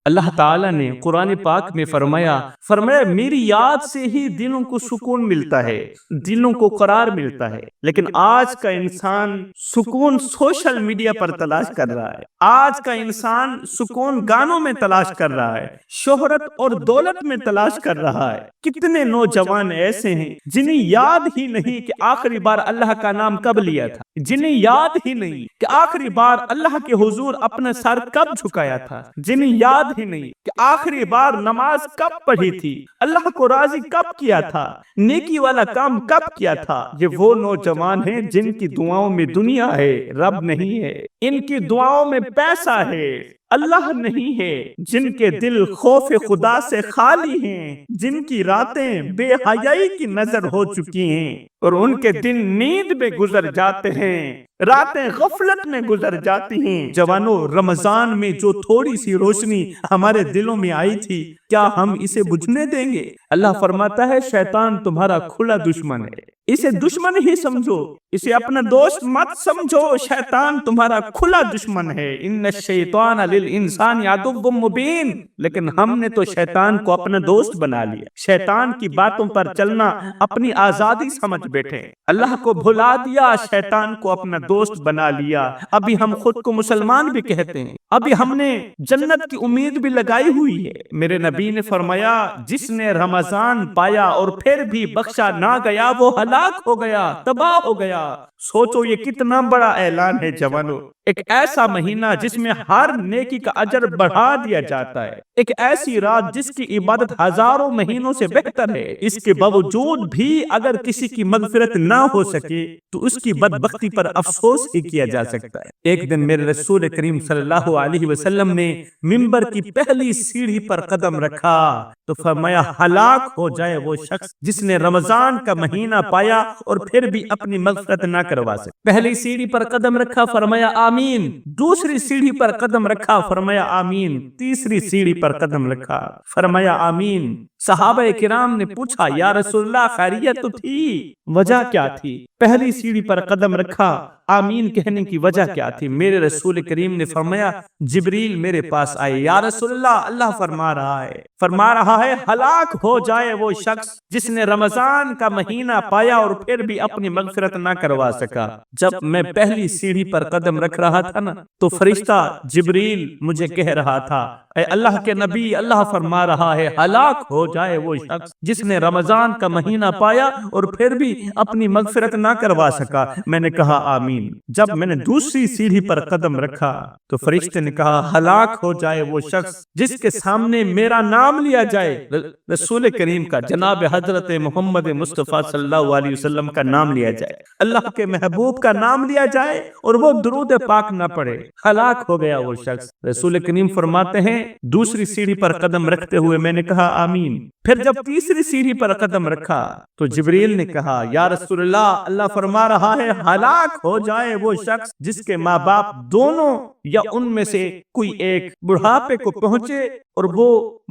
اللہ تعالیٰ نے قرآن پاک میں فرمایا میری یاد سے ہی دلوں کو سکون ملتا ہے، دلوں کو قرار ملتا ہے۔ لیکن آج کا انسان سکون سوشل میڈیا پر تلاش کر رہا ہے، آج کا انسان سکون گانوں میں تلاش کر رہا ہے، شہرت اور دولت میں تلاش کر رہا ہے۔ کتنے نوجوان ایسے ہیں جنہیں یاد ہی نہیں کہ آخری بار اللہ کا نام کب لیا تھا، جنہیں یاد ہی نہیں کہ آخری بار اللہ کے حضور اپنا سر کب جھکایا تھا، جنہیں یاد ہی نہیں کہ آخری بار نماز کب پڑھی تھی، اللہ کو راضی کب کیا تھا، نیکی والا کام کب کیا تھا۔ یہ وہ نوجوان ہیں جن کی دعاؤں میں دنیا ہے، رب نہیں ہے، ان کی دعاؤں میں پیسہ ہے، اللہ نہیں ہے، جن کے دل خوف خدا سے خالی ہیں، جن کی راتیں بے حیائی کی نظر ہو چکی ہیں اور ان کے دن نیند میں گزر جاتے ہیں، راتیں غفلت میں گزر جاتی ہیں۔ جوانوں، رمضان میں جو تھوڑی سی روشنی ہمارے دلوں میں آئی تھی، کیا ہم اسے بجھنے دیں گے؟ اللہ فرماتا ہے شیطان تمہارا کھلا دشمن ہے، اسے دشمن ہی سمجھو، اسے اپنا دوست مت سمجھو، شیطان تمہارا کھلا دشمن ہے۔ ان الشیطان للانسان عدو مبین، لیکن ہم نے تو شیطان کو اپنا دوست بنا لیا، شیطان کی باتوں پر چلنا اپنی آزادی سمجھ بیٹھے، اللہ کو بھلا دیا، شیطان کو اپنا دوست بنا لیا۔ ابھی ہم خود کو مسلمان بھی کہتے ہیں، ابھی ہم نے جنت کی امید بھی لگائی ہوئی ہے۔ میرے نبی نے فرمایا جس نے رمضان پایا اور پھر بھی بخشا نہ گیا وہ ہلاک ہو گیا، تباہ ہو گیا۔ سوچو یہ کتنا بڑا اعلان ہے جوانو، ایک ایسا مہینہ جس میں ہر نیکی کا اجر بڑھا دیا جاتا ہے، ایک ایسی رات جس کی عبادت ہزاروں مہینوں سے بہتر ہے، اس کے باوجود بھی اگر کسی کی مغفرت نہ ہو سکے تو اس کی بدبختی پر افسوس ہی کیا جا سکتا ہے۔ ایک دن میرے رسول کریم صلی اللہ علیہ وسلم نے منبر کی پہلی سیڑھی پر قدم رکھا تو فرمایا ہلاک ہو جائے وہ شخص جس نے رمضان کا مہینہ پایا اور پھر بھی اپنی مغفرت نہ کروا سکے۔ پہلی سیڑھی پر قدم رکھا، فرمایا آمین، دوسری سیڑھی پر قدم رکھا، فرمایا آمین، تیسری سیڑھی پر قدم رکھا، فرمایا آمین۔ صحابہ کرام نے پوچھا یا رسول اللہ خیریت تو تھی، وجہ کیا تھی؟ پہلی سیڑھی پر قدم رکھا، آمین کہنے کی وجہ کیا تھی؟ میرے رسول کریم نے فرمایا جبریل میرے پاس آئے، یا رسول اللہ اللہ فرما رہا ہے ہلاک ہو جائے وہ شخص جس نے رمضان کا مہینہ پایا اور پھر بھی اپنی مغفرت نہ کروا سکا۔ جب میں پہلی سیڑھی پر قدم رکھ رہا تھا نا تو فرشتہ جبریل مجھے کہہ رہا تھا اے اللہ کے نبی، اللہ فرما رہا ہے ہلاک ہو جائے وہ شخص جس نے رمضان کا مہینہ پایا اور پھر بھی اپنی مغفرت نہ کروا سکا۔ میں نے کہا آمین۔ جب میں نے دوسری سیڑھی پر قدم رکھا تو فرشتے نے کہا ہلاک ہو جائے وہ شخص جس کے سامنے میرا نام لیا جائے، رسول کریم کا، جناب حضرت محمد مصطفیٰ صلی اللہ علیہ وسلم کا نام لیا جائے، اللہ کے محبوب کا نام لیا جائے اور وہ درود پاک نہ پڑھے، ہلاک ہو گیا وہ شخص۔ رسول کریم فرماتے ہیں دوسری سیڑھی پر قدم رکھتے ہوئے میں نے کہا آمین۔ پھر جب تیسری سیڑھی پر قدم رکھا تو جبریل نے کہا یا رسول اللہ اللہ فرما رہا ہے ہلاک ہو جائے وہ شخص جس کے ماں باپ دونوں یا ان میں سے کوئی ایک بڑھاپے کو پہنچے اور وہ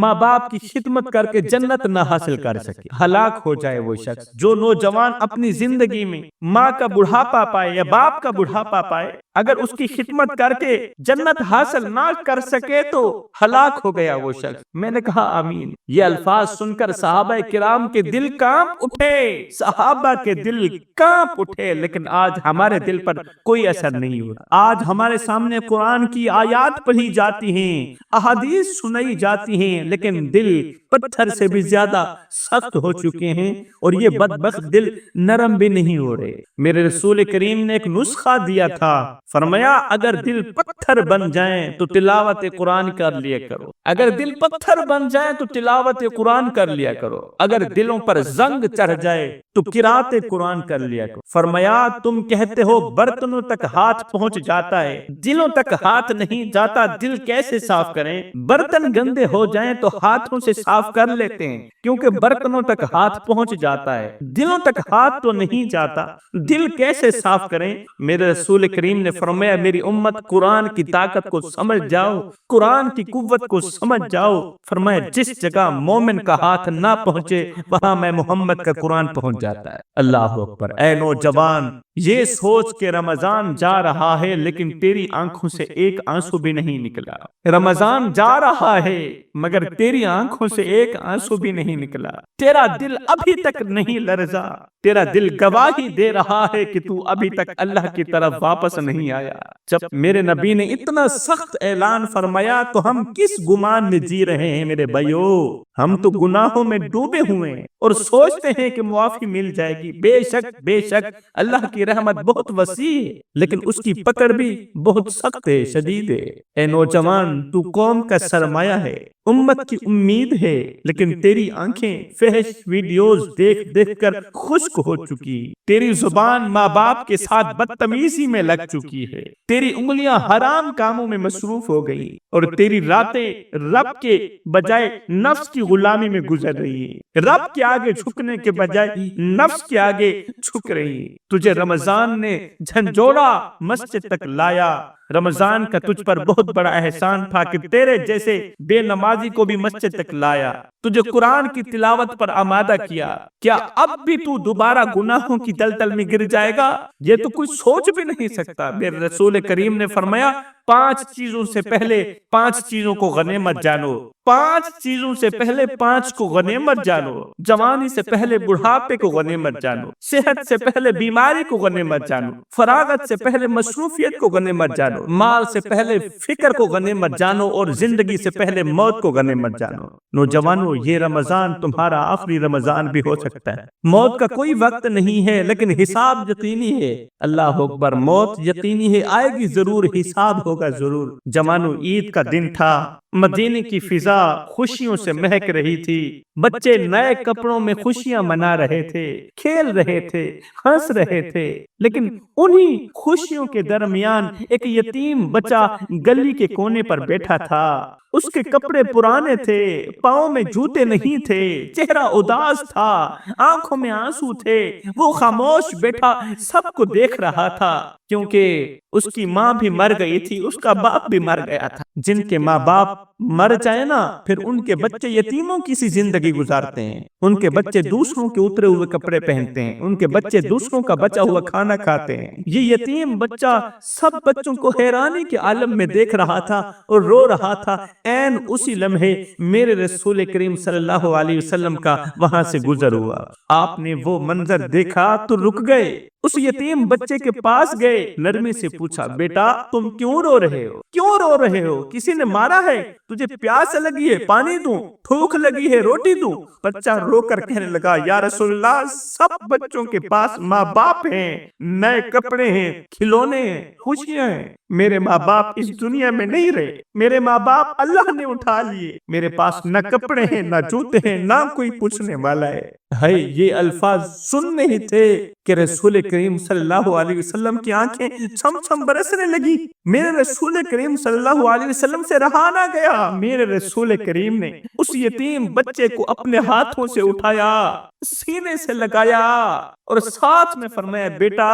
ماں باپ کی خدمت کر کے جنت نہ حاصل کر سکے۔ ہلاک ہو جائے وہ شخص جو نوجوان اپنی زندگی میں ماں کا بڑھاپا پائے یا باپ کا بڑھاپا پائے، اگر اس کی خدمت کر کے جنت حاصل نہ کر سکے تو ہلاک ہو گیا وہ شخص۔ میں نے کہا آمین۔ یہ الفاظ سن کر صحابہ کرام کے دل کانپ اٹھے، صحابہ کے دل کانپ اٹھے، لیکن آج ہمارے دل پر کوئی اثر نہیں ہو رہا۔ آج ہمارے سامنے قرآن کی آیات پڑھی جاتی ہیں، احادیث سنائی جاتی ہیں، لیکن دل پتھر سے بھی زیادہ سخت ہو چکے ہیں اور یہ بدبخت دل نرم بھی نہیں ہو رہے۔ میرے رسول کریم نے ایک نسخہ دیا تھا، فرمایا اگر دل پتھر بن جائیں تو تلاوت قرآن کر لیا کرو، اگر دل پتھر بن جائیں تو تلاوت قرآن کر لیا کرو، اگر دلوں پر زنگ چڑھ جائے تو قرات قرآن کر لیا کرو۔ فرمایا تم کہتے ہو برتنوں تک ہاتھ پہنچ جاتا ہے، دلوں تک ہاتھ نہیں جاتا، دل کیسے صاف کریں؟ برتن گندے ہو جائیں تو ہاتھوں سے صاف کر لیتے ہیں کیونکہ برتنوں تک ہاتھ پہنچ جاتا ہے، دلوں تک ہاتھ تو نہیں جاتا، دل کیسے صاف کریں؟ میرے رسول کریم نے فرمایا میری امت قرآن کی طاقت کو سمجھ جاؤ، قرآن کی قوت کو سمجھ جاؤ۔ فرمایا جس جگہ مومن کا ہاتھ نہ پہنچے وہاں میں محمد کا قرآن پہنچ جاتا ہے۔ اللہ اکبر۔ اے نوجوان، یہ سوچ کے رمضان جا رہا ہے لیکن تیری آنکھوں سے ایک آنسو بھی نہیں نکلا. رمضان جا رہا ہے مگر تیری آنکھوں سے ایک آنسو بھی نہیں نکلا. تیرا دل ابھی تک نہیں لرزا. تیرا دل گواہی دے رہا ہے کہ تو ابھی تک اللہ کی طرف واپس نہیں آیا. جب میرے نبی نے اتنا سخت اعلان فرمایا تو ہم کس گمان میں جی رہے ہیں میرے بھائیو؟ ہم تو گناہوں میں ڈوبے ہوئے ہیں اور سوچتے ہیں کہ معافی مل جائے گی. بے شک اللہ کی رحمت بہت وسیع ہے لیکن اس کی پکڑ بھی بہت سخت ہے، شدید ہے. اے نوجوان، تو قوم کا سرمایہ ہے، امت کی امید ہے، لیکن تیری آنکھیں فحش ویڈیوز دیکھ دیکھ کر خشک ہو چکی. تیری زبان ماں باپ کے ساتھ بدتمیزی میں لگ چکی ہے. تیری انگلیاں حرام کاموں میں مصروف ہو گئی اور تیری راتیں رب کے بجائے نفس کی غلامی میں گزر رہی ہے. رب کے آگے جھکنے کے بجائے نفس کے آگے جھک رہی ہے. تجھے رمضان نے جھنجھوڑا مسجد تک لایا. رمضان کا تجھ پر بہت بڑا احسان تھا کہ تیرے جیسے بے نمازی کو بھی مسجد تک لایا، تجھے قرآن کی تلاوت پر آمادہ کیا. کیا اب بھی تو دوبارہ گناہوں کی دلدل میں گر جائے گا؟ یہ تو کوئی سوچ بھی نہیں سکتا. میرے رسول کریم نے فرمایا 5 چیزوں سے پہلے 5 چیزوں کو غنیمت جانو. 5 چیزوں سے پہلے 5 کو غنیمت جانو. جوانی سے پہلے بڑھاپے کو غنیمت جانو. صحت سے پہلے بیماری کو غنیمت جانو. فراغت سے پہلے مصروفیت کو غنیمت جانو. مال سے پہلے فکر کو غنیمت جانو اور زندگی سے پہلے موت کو غنیمت جانو. نوجوانوں، یہ رمضان تمہارا آخری رمضان بھی ہو سکتا ہے. موت کا کوئی وقت نہیں ہے لیکن حساب یقینی ہے. اللہ اکبر، موت یقینی ہے، آئے گی ضرور، حساب ہوگا ضرور. جوانوں، عید کا دن تھا. مدینے کی فضا خوشیوں سے مہک رہی تھی. بچے نئے کپڑوں میں خوشیاں منا رہے تھے، کھیل رہے تھے، ہنس رہے تھے. لیکن انہی خوشیوں کے درمیان ایک یتیم بچہ گلی کے کونے پر بیٹھا تھا. اس کے کپڑے پرانے تھے، پاؤں میں جوتے نہیں تھے، چہرہ اداس تھا، آنکھوں میں آنسو تھے. وہ خاموش بیٹھا سب کو دیکھ رہا تھا کیونکہ اس کی ماں بھی مر گئی تھی، اس کا باپ بھی مر گیا تھا. جن کے ماں باپ مر جائے نا، پھر ان کے بچے یتیموں کی سی زندگی گزارتے ہیں. ان کے بچے دوسروں کے اترے ہوئے کپڑے پہنتے ہیں، ان کے بچے دوسروں کا بچا ہوا کھانا کھاتے ہیں. یہ یتیم بچہ سب بچوں کو حیرانی کے عالم میں دیکھ رہا تھا اور رو رہا تھا. این اسی لمحے میرے رسول کریم صلی اللہ علیہ وسلم کا وہاں سے گزر ہوا. آپ نے وہ منظر دیکھا تو رک گئے. اس یتیم بچے کے پاس گئے، نرمی سے پوچھا، بیٹا تم کیوں رو رہے ہو؟ کیوں رو رہے ہو؟ کسی نے مارا ہے؟ تجھے پیاس لگی ہے پانی دوں؟ بھوک لگی ہے روٹی دوں؟ بچہ رو کر کہنے لگا، یا رسول اللہ، سب بچوں کے پاس ماں باپ ہیں، نئے کپڑے ہیں، کھلونے ہیں، خوشیاں ہیں. میرے ماں باپ اس دنیا میں نہیں رہے، میرے ماں باپ اللہ نے اٹھا لیے. میرے پاس نہ کپڑے ہیں، نہ جوتے ہیں، نہ کوئی پوچھنے والا ہے. یہ الفاظ سننے ہی تھے کہ رسول کریم صلی اللہ علیہ وسلم کی آنکھیں چھم چھم برسنے لگی. میرے رسول کریم صلی اللہ علیہ وسلم سے رہا نہ گیا. میرے رسول کریم نے اس یتیم بچے کو اپنے ہاتھوں سے اٹھایا، سینے سے لگایا اور ساتھ میں فرمایا، بیٹا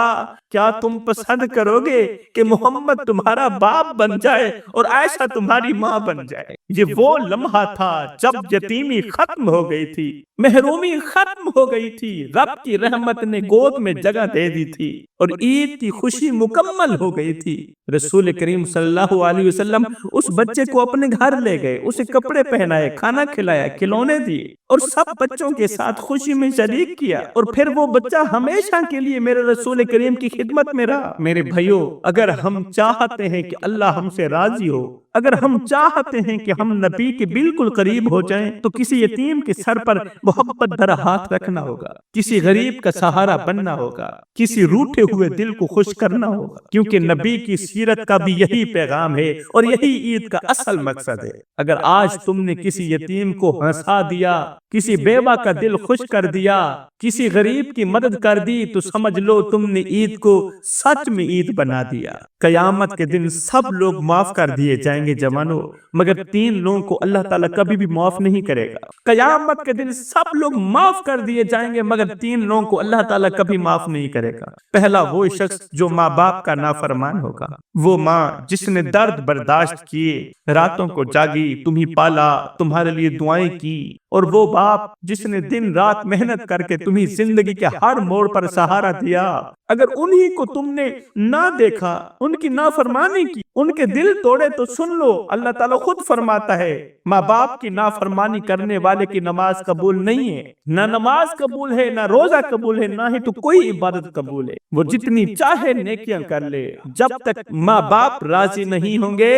کیا تم پسند کرو گے کہ محمد تمہارا باپ بن جائے اور عائشہ تمہاری ماں بن جائے؟ یہ وہ لمحہ تھا جب یتیمی ختم ہو گئی تھی، محرومی ختم ہو گئی تھی، رب کی رحمت نے گود میں جگہ دے دی تھی اور عید کی خوشی مکمل ہو گئی تھی. رسول کریم صلی اللہ علیہ وسلم اس بچے کو اپنے گھر لے گئے، اسے کپڑے پہنائے، کھانا کھلایا، کھلونے دیے اور سب بچوں کے ساتھ خوشی میں شریک کیا. اور پھر وہ بچہ ہمیشہ کے لیے میرے رسول کریم کی خدمت میں رہا. میرے بھائیو، اگر ہم چاہتے ہیں کہ اللہ ہم سے راضی ہو، اگر ہم چاہتے ہیں کہ ہم نبی کے بالکل قریب ہو جائیں، تو کسی یتیم کے سر پر محبت بھرا ہاتھ رکھنا ہوگا، کسی غریب کا سہارا بننا ہوگا، کسی روٹھے ہوئے دل کو خوش کرنا ہوگا، کیونکہ نبی کی سیرت کا بھی یہی پیغام ہے اور یہی عید کا اصل مقصد ہے. اگر آج تم نے کسی یتیم کو ہنسا دیا، کسی بیوہ کا دل خوش کر دیا، کسی غریب کی مدد کر دی، تو سمجھ لو تم نے عید کو سچ میں عید بنا دیا. قیامت کے دن سب لوگ معاف کر دیے جائیں گے جوانوں، مگر 3 لوگوں کو اللہ تعالیٰ کبھی بھی معاف نہیں کرے گا. قیامت کے دن سب لوگ معاف کر دیے جائیں گے مگر 3 لوگوں کو اللہ تعالیٰ کبھی معاف نہیں کرے گا. پہلا وہ شخص جو ماں باپ کا نافرمان ہوگا، وہ ماں جس نے درد برداشت کیے، راتوں کو جاگی، تمہیں پالا، تمہارے لیے دعائیں کی، اور وہ باپ جس نے دن رات محنت کر کے تمہیں زندگی کے ہر موڑ پر سہارا دیا، اگر انہی کو تم نے نہ دیکھا، ان کی نافرمانی کی، ان کے دل توڑے تو سن لو، اللہ تعالیٰ خود فرماتا ہے ماں باپ کی نافرمانی کرنے والے کی نماز قبول نہیں ہے، نہ نماز قبول ہے، نہ روزہ قبول ہے، نہ ہی تو کوئی عبادت قبول ہے، وہ جتنی چاہے نیکیاں کر لے، جب تک ماں باپ راضی نہیں ہوں گے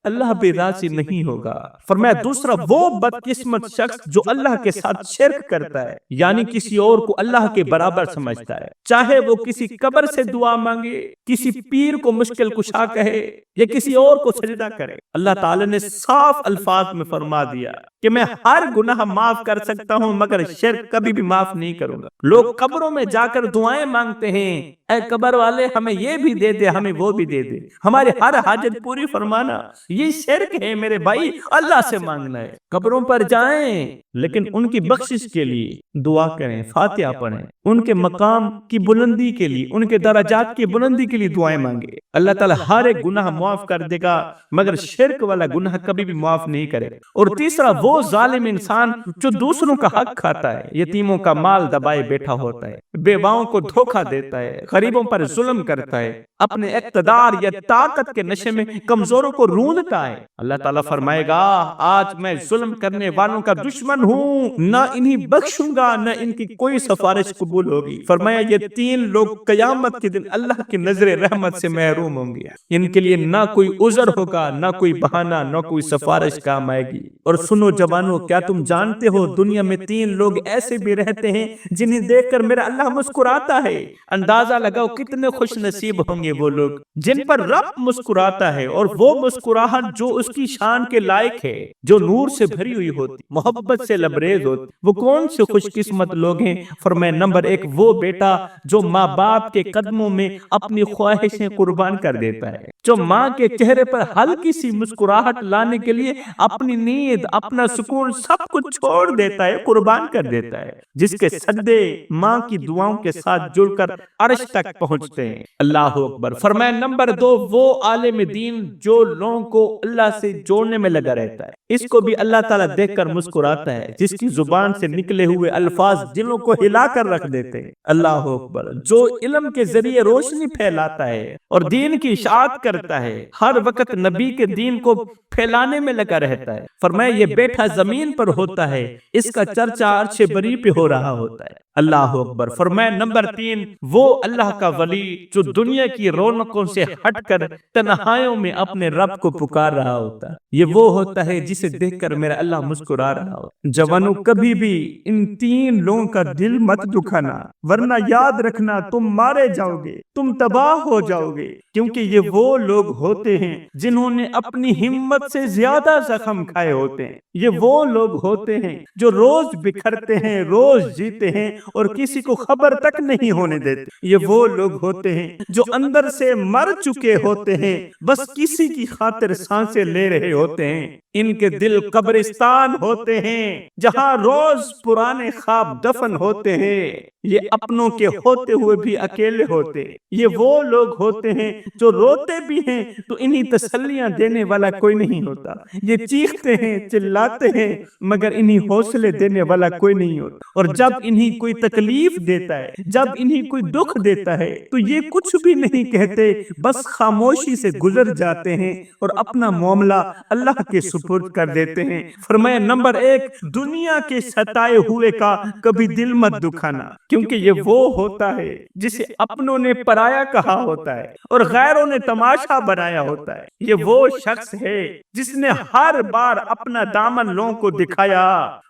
اللہ بھی راضی نہیں ہوگا۔ فرمایا دوسرا وہ بدقسمت شخص جو اللہ کے ساتھ شرک کرتا ہے، یعنی کسی اور کو اللہ کے برابر سمجھتا ہے، چاہے وہ کسی قبر سے دعا مانگے، کسی پیر کو مشکل کشا کہے یا کسی اور کو سجدہ کرے۔ اللہ تعالی نے صاف الفاظ میں فرما دیا کہ میں ہر گناہ معاف کر سکتا ہوں مگر شرک کبھی بھی معاف نہیں کروں گا۔ لوگ قبروں میں جا کر دعائیں مانگتے ہیں، اے قبر والے ہمیں یہ بھی دے دے، ہمیں وہ بھی دے دے، ہماری ہر حاجت پوری فرمانا، یہ شرک ہے میرے بھائی، اللہ سے مانگنا ہے۔ قبروں پر جائیں لیکن ان کی بخشش کے لیے دعا کریں، فاتحہ پڑھیں، ان کے مقام کی بلندی کے لیے، ان کے درجات کی بلندی کے لیے دعائیں مانگے، اللہ تعالیٰ ہر ایک گناہ معاف کر دے گا مگر شرک والا گناہ کبھی بھی معاف نہیں کرے۔ اور تیسرا وہ ظالم انسان جو دوسروں کا حق کھاتا ہے، یتیموں کا مال دبائے بیٹھا ہوتا ہے، بیواؤں کو دھوکہ دیتا ہے، غریبوں پر ظلم کرتا ہے، اپنے اقتدار یا طاقت کے نشے میں کمزوروں کو روندتا ہے، اللہ تعالیٰ فرمائے گا آج میں ظلم کرنے والوں کا دشمن ہوں، نہ انہیں بخشوں گا نہ ان کی کوئی سفارش قبول ہوگی۔ فرمایا یہ تین لوگ قیامت کے دن اللہ کی نظر رحمت سے محروم ہوں گے، ان کے لیے نہ کوئی عذر ہوگا، نہ کوئی بہانہ، نہ کوئی سفارش کام آئے گی۔ اور سنو جوانوں، کیا تم جانتے ہو دنیا میں تین لوگ ایسے بھی رہتے ہیں جنہیں دیکھ کر میرا اللہ مسکراتا ہے؟ اندازہ لگاؤ کتنے خوش نصیب ہوں گے وہ لوگ جن پر رب مسکراتا ہے، اور وہ مسکراہٹ جو اس کی شان کے لائق ہے، جو نور سے بھری ہوئی ہوتی، محبت سے لبریز ہوتی۔ وہ کون سے خوش قسمت لوگ ہیں؟ فرمایا نمبر ایک وہ بیٹا جو ماں باپ کے قدموں میں اپنی خواہشیں قربان کر دیتا ہے، جو ماں کے چہرے پر ہلکی سی مسکراہٹ لانے کے لیے اپنی نیند، اپنا سکون سب کچھ چھوڑ دیتا ہے، قربان کر دیتا ہے، جس کے سجدے ماں کی دعاؤں کے ساتھ جڑ کر عرش تک پہنچتے ہیں۔ اللہ اکبر۔ فرمایا نمبر دو وہ عالم دین جو لوگوں کو اللہ سے جوڑنے میں لگا رہتا ہے، اس کو بھی اللہ تعالیٰ دیکھ کر مسکراتا ہے، جس کی زبان سے نکلے ہوئے الفاظ دلوں کو ہلا کر رکھ دیتے ہیں۔ اللہ اکبر۔ جو علم کے ذریعے روشنی پھیلاتا ہے اور دین کی اشاعت کرتا ہے، ہر وقت نبی کے دین کو پھیلانے میں لگا رہتا ہے۔ فرمایا یہ بیٹھا زمین پر ہوتا ہے، اس کا چرچا عرش بری پہ ہو رہا ہوتا ہے۔ اللہ اکبر۔ فرمایا نمبر تین وہ اللہ کا ولی جو دنیا کی رونقوں سے ہٹ کر تنہائیوں میں اپنے رب کو پکار رہا ہوتا ہے، یہ وہ ہوتا ہے جسے دیکھ کر میرا اللہ مسکرا رہا ہوتا ہے۔ جوانوں کبھی بھی ان تین لوگوں کا دل مت دکھانا، ورنہ یاد رکھنا تم مارے جاؤ گے، تم تباہ ہو جاؤ گے، کیونکہ یہ وہ لوگ ہوتے ہیں جنہوں نے اپنی ہمت سے زیادہ زخم کھائے ہوتے ہیں، یہ وہ لوگ ہوتے ہیں جو روز بکھرتے ہیں، روز جیتے ہیں اور کسی کو خبر تک نہیں ہونے دیتے، یہ وہ لوگ ہوتے ہیں جو اندر سے مر چکے ہوتے ہیں، بس کسی کی خاطر سانسیں لے رہے ہوتے ہیں، ان کے دل قبرستان ہوتے ہیں جہاں روز پرانے خواب دفن ہوتے ہیں، یہ اپنوں کے ہوتے ہوئے بھی اکیلے ہوتے ہیں، یہ وہ لوگ ہوتے ہیں جو روتے بھی ہیں تو انہیں تسلیاں دینے والا کوئی نہیں ہوتا، یہ چیختے ہیں چلاتے ہیں مگر انہیں حوصلے دینے والا کوئی نہیں ہوتا، اور جب انہیں کوئی تکلیف دیتا ہے، جب انہیں کوئی دکھ دیتا ہے تو یہ کچھ بھی نہیں کہتے، بس خاموشی سے گزر جاتے ہیں اور اپنا معاملہ اللہ کے سپرد کر دیتے ہیں۔ فرمایا نمبر ایک دنیا کے ستائے ہوئے کا کبھی دل مت دکھانا، کیونکہ یہ وہ ہوتا ہے جسے اپنوں نے پرایا کہا ہوتا ہے اور غیروں نے تماشا بنایا ہوتا ہے، یہ وہ شخص ہے جس نے ہر بار اپنا دامن لوگوں کو دکھایا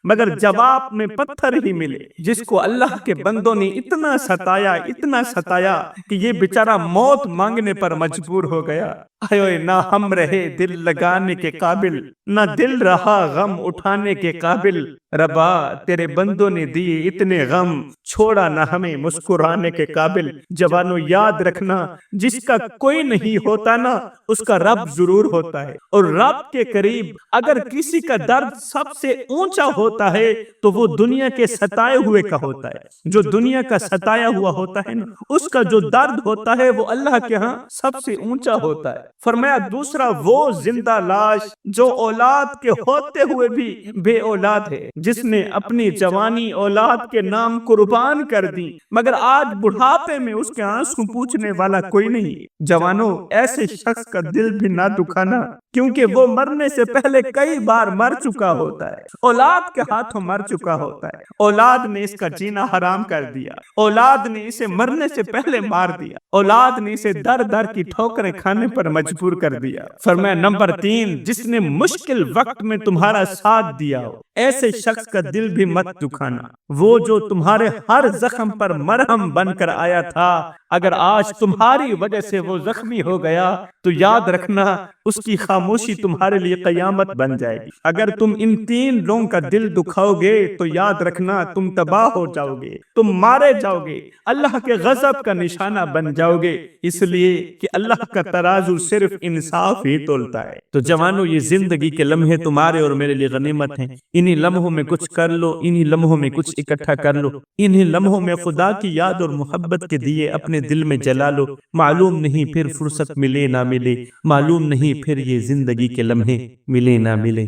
مگر جواب میں پتھر ہی ملے، جس کو اللہ کے بندوں نے اتنا ستایا کہ یہ بیچارہ موت مانگنے پر مجبور ہو گیا۔ اے نہ ہم رہے دل لگانے کے قابل، نہ دل رہا غم اٹھانے کے قابل، ربا تیرے بندوں نے دیے اتنے غم، چھوڑا نہ ہمیں مسکرانے کے قابل۔ جوانوں یاد رکھنا جس کا کوئی نہیں ہوتا نا اس کا رب ضرور ہوتا ہے، اور رب کے قریب اگر کسی کا درد سب سے اونچا ہوتا ہے تو وہ دنیا کے ستائے ہوئے کا ہوتا ہے، جو دنیا کا ستایا ہوا ہوتا ہے نا اس کا جو درد ہوتا ہے وہ اللہ کے ہاں سب سے اونچا ہوتا ہے۔ فرمایا دوسرا وہ زندہ لاش جو اولاد کے ہوتے ہوئے بھی بے اولاد ہے، جس نے اپنی جوانی اولاد کے نام قربان کر دی، مگر آج بڑھاپے میں اس کے آنسو پوچھنے والا کوئی نہیں۔ جوانوں، ایسے شخص کا دل بھی نہ دکھانا، کیونکہ وہ مرنے سے پہلے کئی بار مر چکا ہوتا ہے، اولاد کے ہاتھوں مر چکا ہوتا ہے، اولاد نے اس کا جینا حرام کر دیا، اولاد نے اسے مرنے سے پہلے مار دیا، اولاد نے اسے در در کی ٹھوکریں کھانے پر مجبور کر دیا۔ فرمایا نمبر 3، جس نے مشکل وقت میں تمہارا ساتھ دیا ہو، ایسے شخص کا دل بھی مت دکھانا، وہ جو تمہارے ہر زخم پر مرہم بن کر آیا تھا، اگر آج تمہاری وجہ سے وہ زخمی ہو گیا تو یاد رکھنا اس کی خاموشی تمہارے لیے قیامت بن جائے گی۔ اگر تم ان 3 لوگوں کا دل دکھاؤ گے تو یاد رکھنا تم تباہ ہو جاؤ گے، تم مارے جاؤ گے، اللہ کے غضب کا نشانہ بن جاؤ گے، اس لیے کہ اللہ کا ترازو صرف انصاف ہی تولتا ہے۔ تو جوانوں، یہ زندگی کے لمحے تمہارے اور میرے لیے غنیمت ہیں، انہی لمحوں میں کچھ کر لو، انہی لمحوں میں کچھ اکٹھا کر لو، انہی لمحوں میں خدا کی یاد اور محبت کے دیے اپنے دل میں جلا لو، معلوم نہیں پھر فرصت ملے نہ ملے، معلوم نہیں پھر یہ زندگی کے لمحے ملے نہ ملے۔